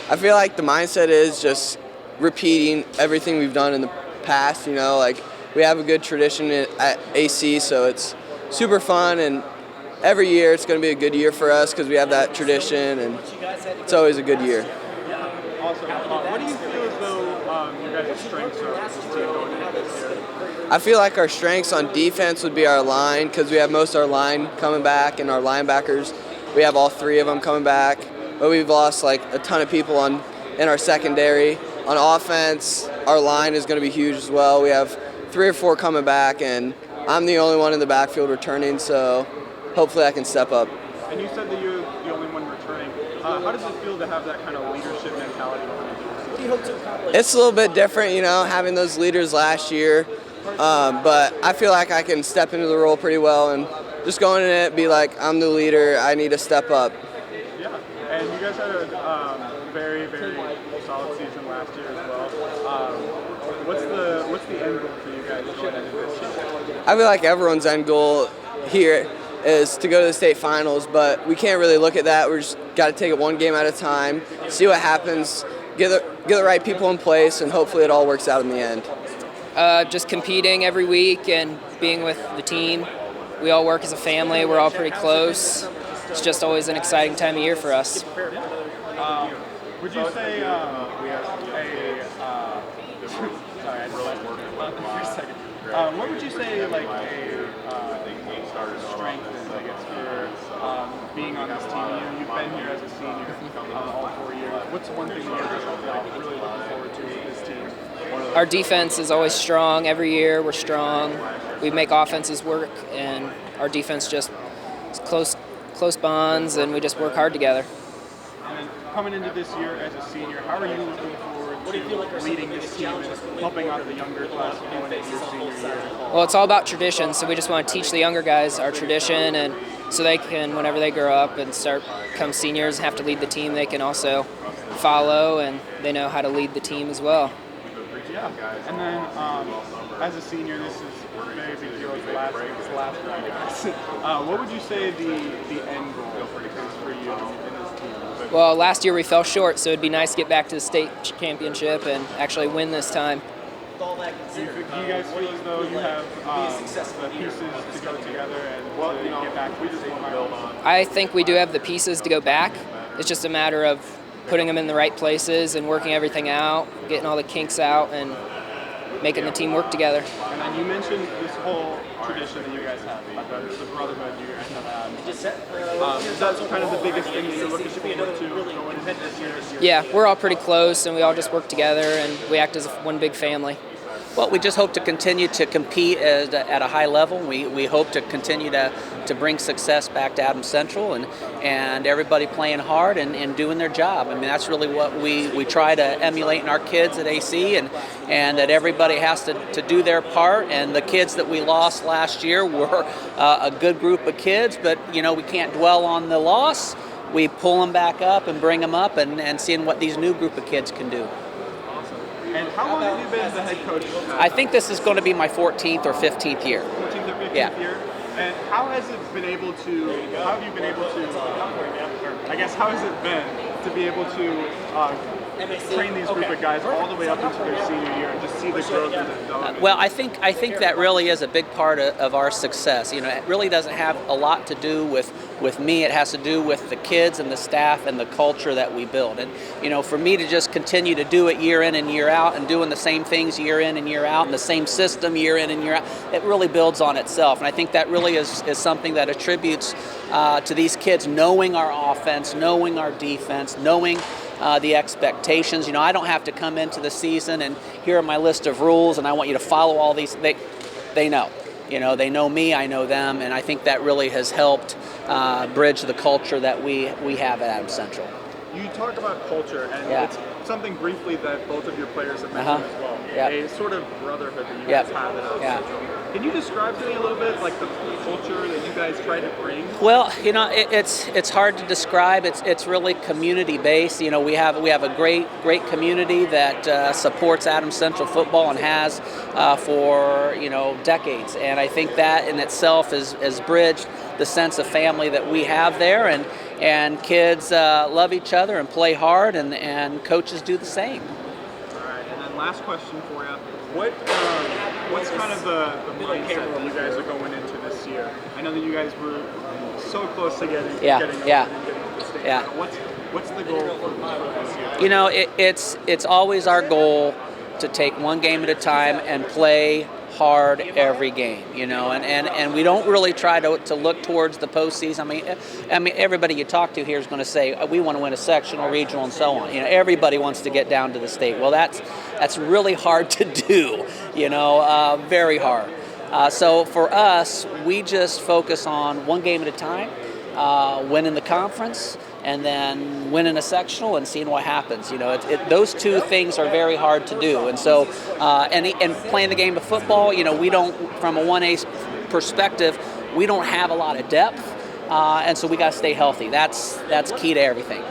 I feel like the mindset is just repeating everything we've done in the past. Like we have a good tradition at AC, so it's super fun, and every year it's going to be a good year for us because we have that tradition, and it's always a good year. Awesome. What do you feel as though your guys' strengths are with this team going into this year? I feel like our strengths on defense would be our line because we have most of our line coming back, and our linebackers, we have all three of them coming back. But we've lost like a ton of people in our secondary. On offense, our line is going to be huge as well. We have 3 or 4 coming back, and I'm the only one in the backfield returning, so hopefully I can step up. And you said that you're the only one returning. How does it feel to have that kind of leadership mentality? What do you hope to accomplish? It's a little bit different, having those leaders last year. But I feel like I can step into the role pretty well and just go in it, be like, I'm the leader, I need to step up. Yeah, and you guys had a very, very solid season last year as well. What's the end goal for you guys going into this year? I feel like everyone's end goal here is to go to the state finals, but we can't really look at that. We just got to take it one game at a time, see what happens, get the right people in place, and hopefully it all works out in the end. Just competing every week and being with the team. We all work as a family. We're all pretty close. It's just always an exciting time of year for us. Would you say sorry, I just lost it for a second. What would you say like a strength is, I guess, for being on this team? You've been here as a senior all 4 years. What's one thing that you're really looking forward to with this team? Our defense is always strong. Every year we're strong. We make offenses work, and our defense just is close bonds, and we just work hard together. And then coming into this year as a senior, how are you looking forward to leading this team and helping out the younger class going into your senior year? Well, it's all about tradition, so we just want to teach the younger guys our tradition, and so they can, whenever they grow up and become seniors and have to lead the team, they can also follow, and they know how to lead the team as well. Yeah, and then as a senior, this is a very big deal. It's the last round, guys. What would you say the end goal is for you in this team? Well, last year we fell short, so it'd be nice to get back to the state championship and actually win this time. Do you guys feel as though you have the pieces to go together and to get back to this one? I think we do have the pieces to go back. It's just a matter of putting them in the right places and working everything out, getting all the kinks out, and making the team work together. And then you mentioned this whole tradition that you guys have, the brotherhood you guys have had. Is that kind of the biggest thing that you're looking forward to going into this year? Yeah, we're all pretty close, and we all just work together, and we act as one big family. Well, we just hope to continue to compete at a high level. We hope to continue to bring success back to Adams Central and everybody playing hard and doing their job. I mean, that's really what we try to emulate in our kids at AC, and that everybody has to do their part. And the kids that we lost last year were a good group of kids, but, we can't dwell on the loss. We pull them back up and bring them up and seeing what these new group of kids can do. And how long have you been the head coach? I think this is going to be my 14th or 15th year. 14th or 15th year? And how have you been able to, how has it been to be able to train these group of guys all the way up into their senior year and just see the growth and the development? Well, I think that really is a big part of our success. It really doesn't have a lot to do with me. It has to do with the kids and the staff and the culture that we build. And, for me to just continue to do it year in and year out and doing the same things year in and year out and the same system year in and year out, it really builds on itself. And I think that really is something that attributes to these kids knowing our offense, knowing our defense, knowing the expectations. I don't have to come into the season and here are my list of rules and I want you to follow all these. They know. They know me, I know them, and I think that really has helped bridge the culture that we have at Adams Central. You talk about culture, and it's something briefly that both of your players have mentioned as well. Yep. A sort of brotherhood that you guys have at Adams Central. Can you describe to me a little bit, like the culture that you guys try to bring? Well, it's hard to describe. It's really community based. We have a great community that supports Adams Central football and has for decades. And I think that in itself has bridged the sense of family that we have there. and kids love each other and play hard, and coaches do the same. All right, and then last question for you. What's kind of the mindset that you guys are going into this year? I know that you guys were so close to getting over and getting to the state. Yeah. What's the goal for this year? You know, it's always our goal to take one game at a time and play hard every game, you know, and we don't really try to look towards the postseason. I mean, everybody you talk to here is going to say we want to win a sectional, regional, and so on. You know, everybody wants to get down to the state. Well, that's really hard to do, you know, very hard. So for us, we just focus on one game at a time, winning the conference, and then winning a sectional and seeing what happens. You know, those two things are very hard to do. And so, and playing the game of football, you know, we don't, from a 1A perspective, we don't have a lot of depth, and so we got to stay healthy. That's key to everything.